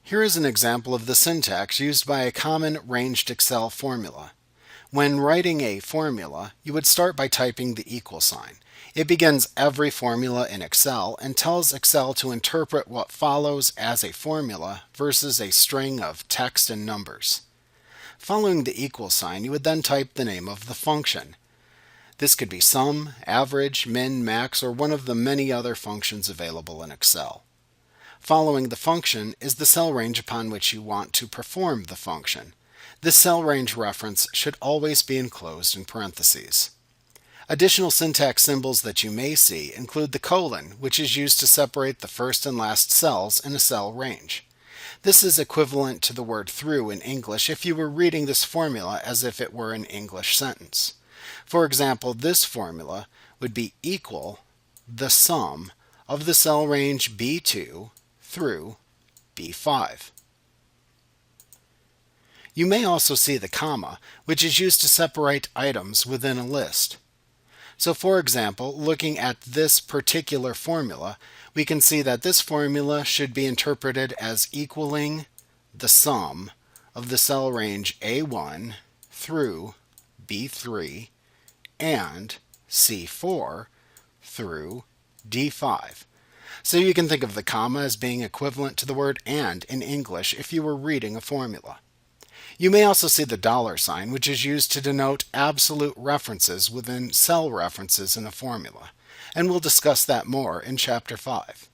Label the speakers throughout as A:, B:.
A: Here is an example of the syntax used by a common ranged Excel formula. When writing a formula, you would start by typing the equal sign. It begins every formula in Excel and tells Excel to interpret what follows as a formula versus a string of text and numbers. Following the equal sign, you would then type the name of the function. This could be sum, average, min, max, or one of the many other functions available in Excel. Following the function is the cell range upon which you want to perform the function. This cell range reference should always be enclosed in parentheses. Additional syntax symbols that you may see include the colon, which is used to separate the first and last cells in a cell range. This is equivalent to the word through in English if you were reading this formula as if it were an English sentence. For example, this formula would be equal the sum of the cell range B2 through B5. You may also see the comma, which is used to separate items within a list. So for example, looking at this particular formula, we can see that this formula should be interpreted as equaling the sum of the cell range A1 through B3 and C4 through D5. So you can think of the comma as being equivalent to the word and in English if you were reading a formula. You may also see the dollar sign, which is used to denote absolute references within cell references in a formula, and we'll discuss that more in Chapter 5.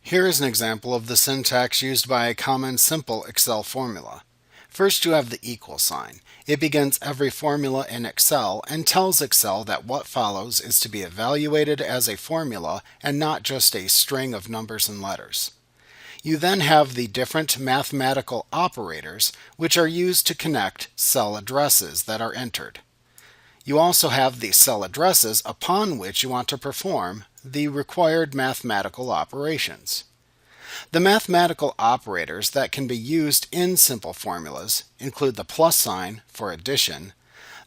A: Here is an example of the syntax used by a common simple Excel formula. First, you have the equal sign. It begins every formula in Excel and tells Excel that what follows is to be evaluated as a formula and not just a string of numbers and letters. You then have the different mathematical operators which are used to connect cell addresses that are entered. You also have the cell addresses upon which you want to perform the required mathematical operations. The mathematical operators that can be used in simple formulas include the plus sign for addition,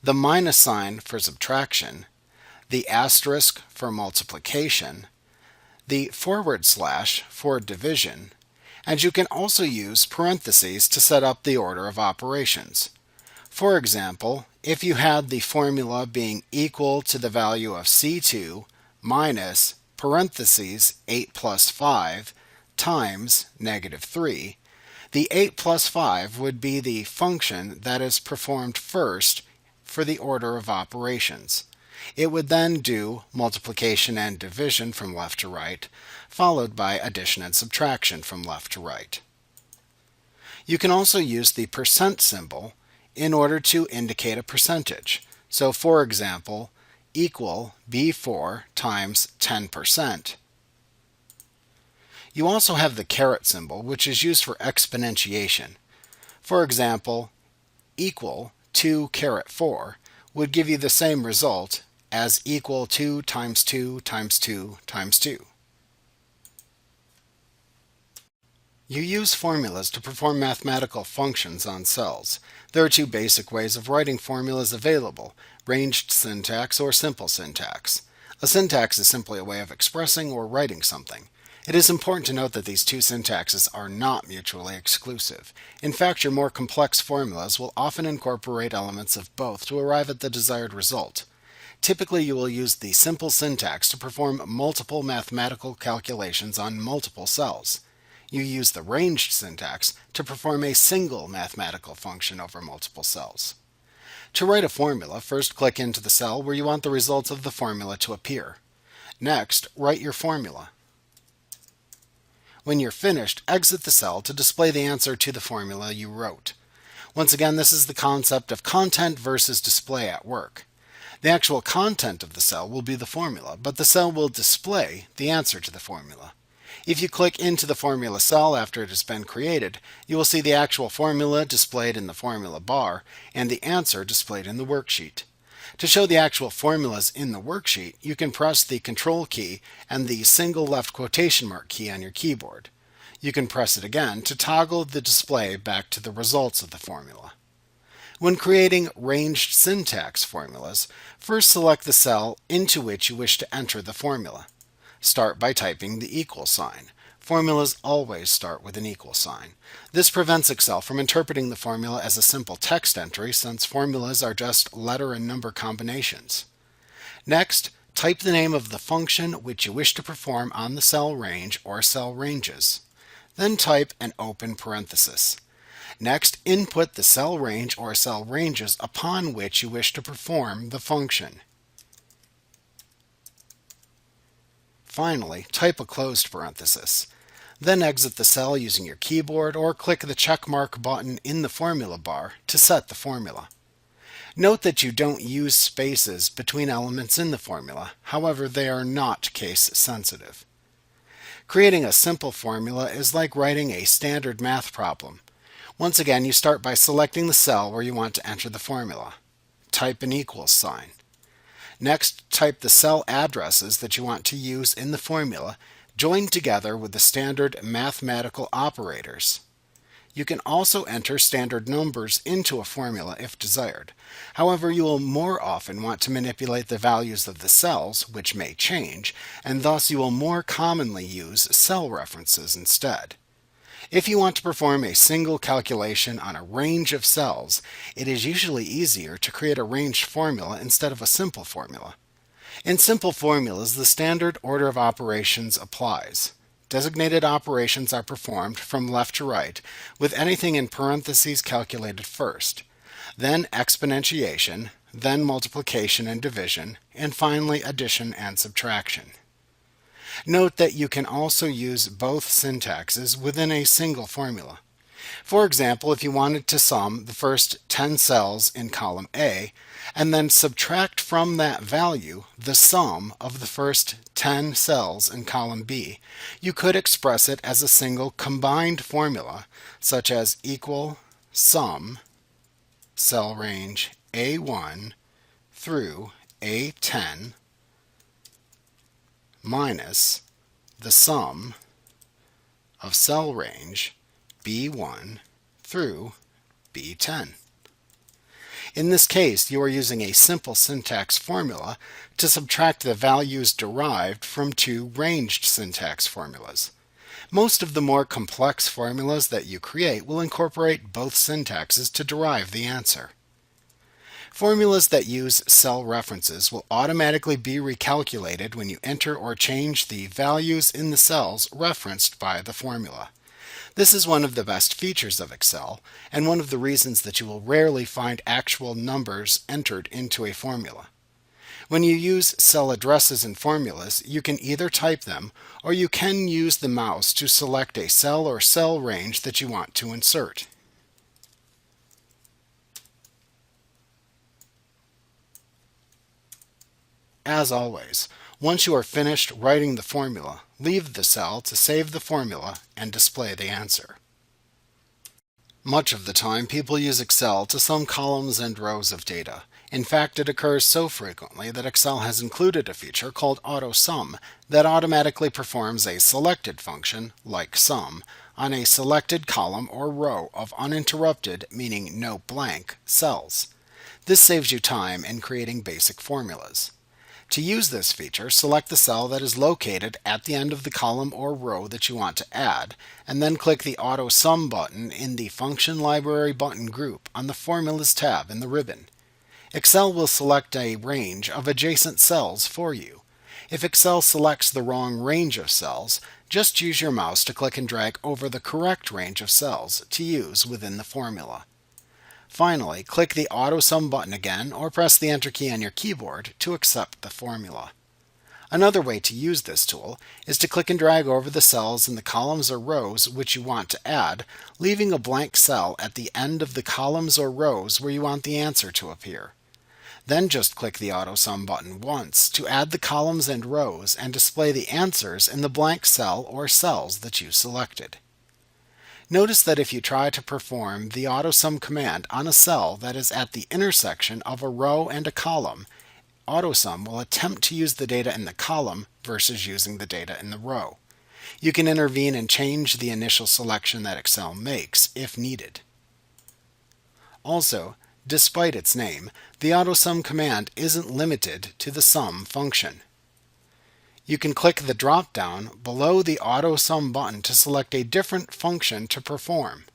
A: the minus sign for subtraction, the asterisk for multiplication, the forward slash for division, and you can also use parentheses to set up the order of operations. For example, if you had the formula being equal to the value of C2 minus parentheses 8 plus 5 times negative 3, the 8 plus 5 would be the function that is performed first for the order of operations. It would then do multiplication and division from left to right, followed by addition and subtraction from left to right. You can also use the percent symbol in order to indicate a percentage. So for example, equal B4 times 10%. You also have the caret symbol, which is used for exponentiation. For example, equal 2 caret 4 would give you the same result as equal 2 times 2 times 2 times 2. You use formulas to perform mathematical functions on cells. There are two basic ways of writing formulas available: ranged syntax or simple syntax. A syntax is simply a way of expressing or writing something. It is important to note that these two syntaxes are not mutually exclusive. In fact, your more complex formulas will often incorporate elements of both to arrive at the desired result. Typically, you will use the simple syntax to perform multiple mathematical calculations on multiple cells. You use the ranged syntax to perform a single mathematical function over multiple cells. To write a formula, first click into the cell where you want the results of the formula to appear. Next, write your formula. When you're finished, exit the cell to display the answer to the formula you wrote. Once again, this is the concept of content versus display at work. The actual content of the cell will be the formula, but the cell will display the answer to the formula. If you click into the formula cell after it has been created, you will see the actual formula displayed in the formula bar and the answer displayed in the worksheet. To show the actual formulas in the worksheet, you can press the Control key and the single left quotation mark key on your keyboard. You can press it again to toggle the display back to the results of the formula. When creating ranged syntax formulas, first select the cell into which you wish to enter the formula. Start by typing the equal sign. Formulas always start with an equal sign. This prevents Excel from interpreting the formula as a simple text entry, since formulas are just letter and number combinations. Next, type the name of the function which you wish to perform on the cell range or cell ranges. Then type an open parenthesis. Next, input the cell range or cell ranges upon which you wish to perform the function. Finally, type a closed parenthesis. Then exit the cell using your keyboard or click the checkmark button in the formula bar to set the formula. Note that you don't use spaces between elements in the formula, however, they are not case sensitive. Creating a simple formula is like writing a standard math problem. Once again, you start by selecting the cell where you want to enter the formula. Type an equals sign. Next, type the cell addresses that you want to use in the formula, joined together with the standard mathematical operators. You can also enter standard numbers into a formula if desired. However, you will more often want to manipulate the values of the cells, which may change, and thus you will more commonly use cell references instead. If you want to perform a single calculation on a range of cells, it is usually easier to create a ranged formula instead of a simple formula. In simple formulas, the standard order of operations applies. Designated operations are performed from left to right, with anything in parentheses calculated first, then exponentiation, then multiplication and division, and finally addition and subtraction. Note that you can also use both syntaxes within a single formula. For example, if you wanted to sum the first 10 cells in column A, and then subtract from that value the sum of the first 10 cells in column B, you could express it as a single combined formula, such as equal sum cell range A1 through A10 minus the sum of cell range B1 through B10. In this case, you are using a simple syntax formula to subtract the values derived from two ranged syntax formulas. Most of the more complex formulas that you create will incorporate both syntaxes to derive the answer. Formulas that use cell references will automatically be recalculated when you enter or change the values in the cells referenced by the formula. This is one of the best features of Excel, and one of the reasons that you will rarely find actual numbers entered into a formula. When you use cell addresses in formulas, you can either type them, or you can use the mouse to select a cell or cell range that you want to insert. As always, once you are finished writing the formula, leave the cell to save the formula and display the answer. Much of the time, people use Excel to sum columns and rows of data. In fact, it occurs so frequently that Excel has included a feature called AutoSum that automatically performs a selected function, like sum, on a selected column or row of uninterrupted, meaning no blank, cells. This saves you time in creating basic formulas. To use this feature, select the cell that is located at the end of the column or row that you want to add, and then click the AutoSum button in the Function Library button group on the Formulas tab in the ribbon. Excel will select a range of adjacent cells for you. If Excel selects the wrong range of cells, just use your mouse to click and drag over the correct range of cells to use within the formula. Finally, click the AutoSum button again or press the Enter key on your keyboard to accept the formula. Another way to use this tool is to click and drag over the cells in the columns or rows which you want to add, leaving a blank cell at the end of the columns or rows where you want the answer to appear. Then just click the AutoSum button once to add the columns and rows and display the answers in the blank cell or cells that you selected. Notice that if you try to perform the AutoSum command on a cell that is at the intersection of a row and a column, AutoSum will attempt to use the data in the column versus using the data in the row. You can intervene and change the initial selection that Excel makes if needed. Also, despite its name, the AutoSum command isn't limited to the sum function. You can click the drop-down below the AutoSum button to select a different function to perform.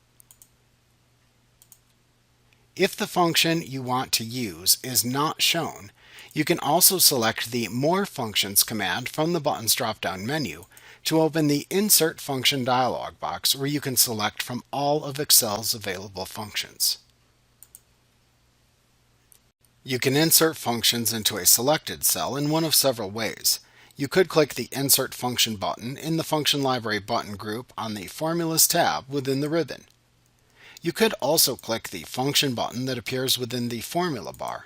A: If the function you want to use is not shown, you can also select the More Functions command from the button's drop-down menu to open the Insert Function dialog box where you can select from all of Excel's available functions. You can insert functions into a selected cell in one of several ways. You could click the Insert Function button in the Function Library button group on the Formulas tab within the ribbon. You could also click the Function button that appears within the Formula bar.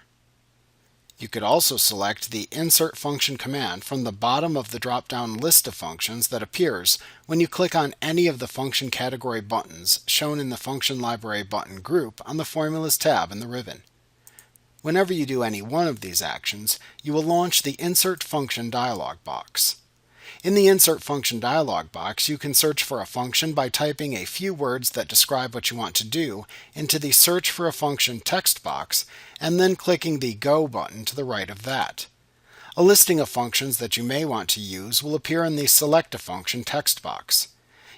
A: You could also select the Insert Function command from the bottom of the drop-down list of functions that appears when you click on any of the function category buttons shown in the Function Library button group on the Formulas tab in the ribbon. Whenever you do any one of these actions, you will launch the Insert Function dialog box. In the Insert Function dialog box, you can search for a function by typing a few words that describe what you want to do into the Search for a Function text box and then clicking the Go button to the right of that. A listing of functions that you may want to use will appear in the Select a Function text box.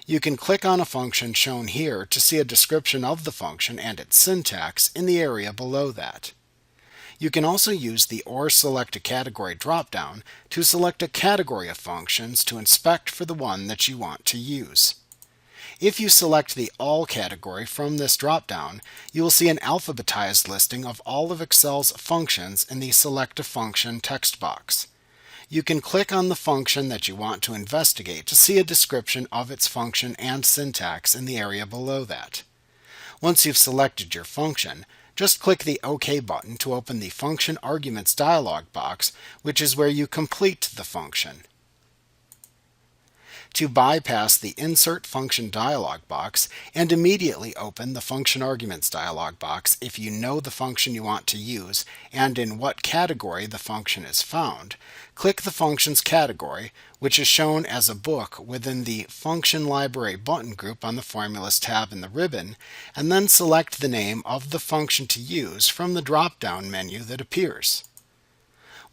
A: You can click on a function shown here to see a description of the function and its syntax in the area below that. You can also use the Or Select a Category drop-down to select a category of functions to inspect for the one that you want to use. If you select the All category from this drop-down, you will see an alphabetized listing of all of Excel's functions in the Select a Function text box. You can click on the function that you want to investigate to see a description of its function and syntax in the area below that. Once you've selected your function, just click the OK button to open the Function Arguments dialog box, which is where you complete the function. To bypass the Insert Function dialog box and immediately open the Function Arguments dialog box if you know the function you want to use and in what category the function is found, click the function's category, which is shown as a book within the Function Library button group on the Formulas tab in the ribbon, and then select the name of the function to use from the drop-down menu that appears.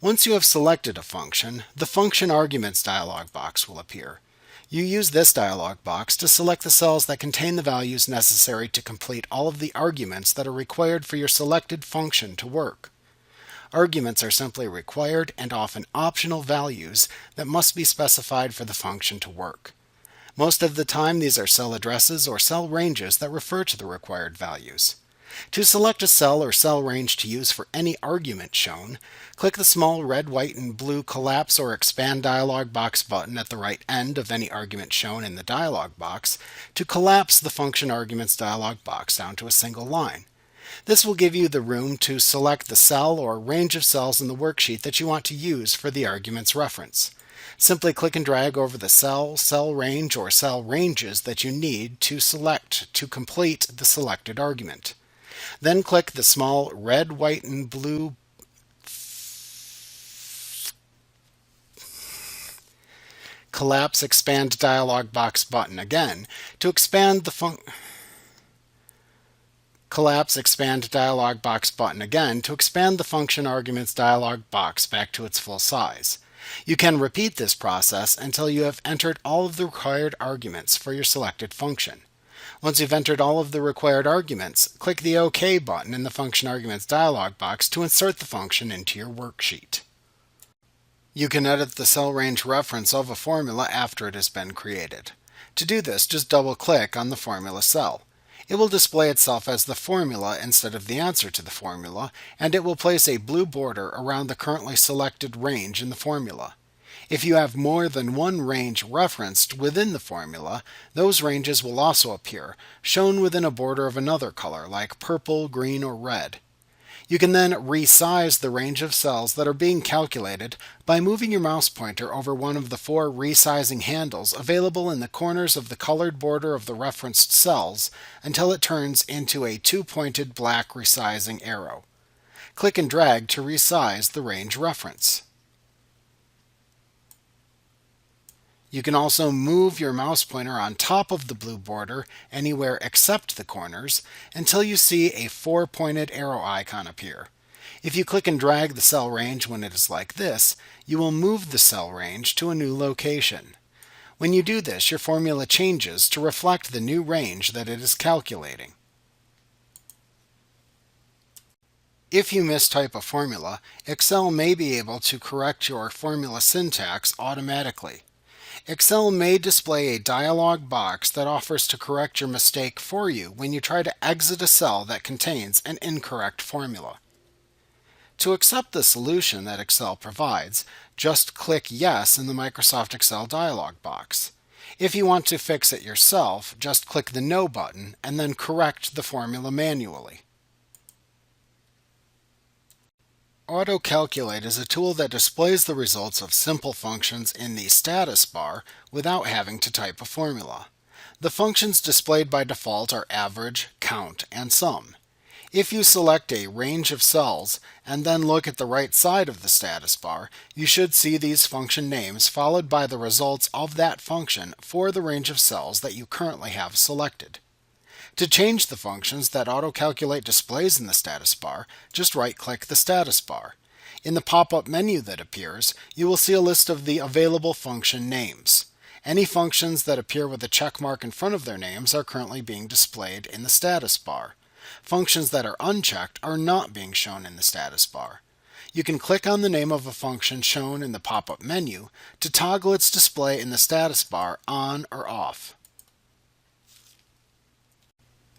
A: Once you have selected a function, the Function Arguments dialog box will appear. You use this dialog box to select the cells that contain the values necessary to complete all of the arguments that are required for your selected function to work. Arguments are simply required and often optional values that must be specified for the function to work. Most of the time, these are cell addresses or cell ranges that refer to the required values. To select a cell or cell range to use for any argument shown, click the small red, white, and blue Collapse or Expand dialog box button at the right end of any argument shown in the dialog box to collapse the Function Arguments dialog box down to a single line. This will give you the room to select the cell or range of cells in the worksheet that you want to use for the argument's reference. Simply click and drag over the cell, cell range, or cell ranges that you need to select to complete the selected argument. Then click the small red, white, and blue Collapse Expand dialog box button again to expand the Collapse Expand dialog box button again to expand the Function Arguments dialog box back to its full size. You can repeat this process until you have entered all of the required arguments for your selected function. Once you've entered all of the required arguments, click the OK button in the Function Arguments dialog box to insert the function into your worksheet. You can edit the cell range reference of a formula after it has been created. To do this, just double-click on the formula cell. It will display itself as the formula instead of the answer to the formula, and it will place a blue border around the currently selected range in the formula. If you have more than one range referenced within the formula, those ranges will also appear, shown within a border of another color like purple, green, or red. You can then resize the range of cells that are being calculated by moving your mouse pointer over one of the 4 resizing handles available in the corners of the colored border of the referenced cells until it turns into a 2-pointed black resizing arrow. Click and drag to resize the range reference. You can also move your mouse pointer on top of the blue border anywhere except the corners until you see a 4-pointed arrow icon appear. If you click and drag the cell range when it is like this, you will move the cell range to a new location. When you do this, your formula changes to reflect the new range that it is calculating. If you mistype a formula, Excel may be able to correct your formula syntax automatically. Excel may display a dialog box that offers to correct your mistake for you when you try to exit a cell that contains an incorrect formula. To accept the solution that Excel provides, just click Yes in the Microsoft Excel dialog box. If you want to fix it yourself, just click the No button and then correct the formula manually. AutoCalculate is a tool that displays the results of simple functions in the status bar without having to type a formula. The functions displayed by default are average, count, and sum. If you select a range of cells and then look at the right side of the status bar, you should see these function names followed by the results of that function for the range of cells that you currently have selected. To change the functions that AutoCalculate displays in the status bar, just right-click the status bar. In the pop-up menu that appears, you will see a list of the available function names. Any functions that appear with a check mark in front of their names are currently being displayed in the status bar. Functions that are unchecked are not being shown in the status bar. You can click on the name of a function shown in the pop-up menu to toggle its display in the status bar on or off.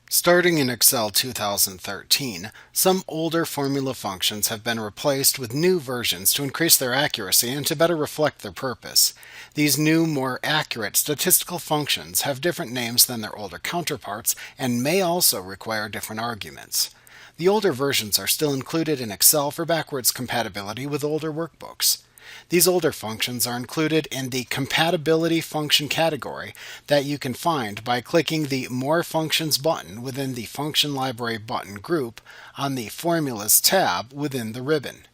A: Starting in Excel 2013, some older formula functions have been replaced with new versions to increase their accuracy and to better reflect their purpose. These new, more accurate statistical functions have different names than their older counterparts and may also require different arguments. The older versions are still included in Excel for backwards compatibility with older workbooks. These older functions are included in the Compatibility function category that you can find by clicking the More Functions button within the Function Library button group on the Formulas tab within the ribbon.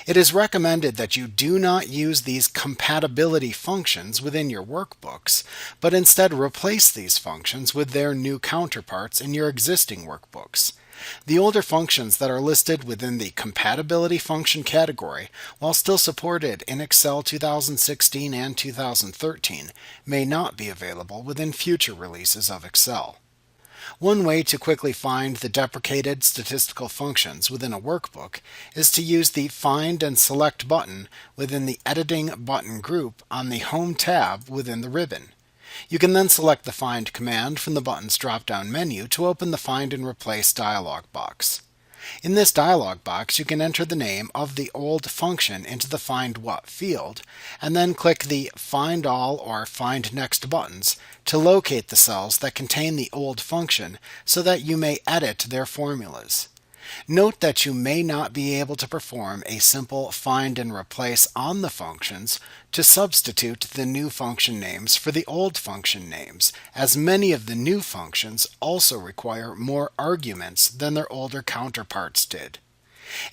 A: It is recommended that you do not use these compatibility functions within your workbooks, but instead replace these functions with their new counterparts in your existing workbooks. The older functions that are listed within the Compatibility function category, while still supported in Excel 2016 and 2013, may not be available within future releases of Excel. One way to quickly find the deprecated statistical functions within a workbook is to use the Find and Select button within the Editing button group on the Home tab within the ribbon. You can then select the Find command from the button's drop-down menu to open the Find and Replace dialog box. In this dialog box, you can enter the name of the old function into the Find What field, and then click the Find All or Find Next buttons to locate the cells that contain the old function so that you may edit their formulas. Note that you may not be able to perform a simple find and replace on the functions to substitute the new function names for the old function names, as many of the new functions also require more arguments than their older counterparts did.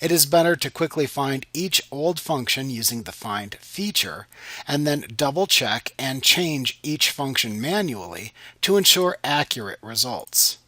A: It is better to quickly find each old function using the Find feature, and then double-check and change each function manually to ensure accurate results.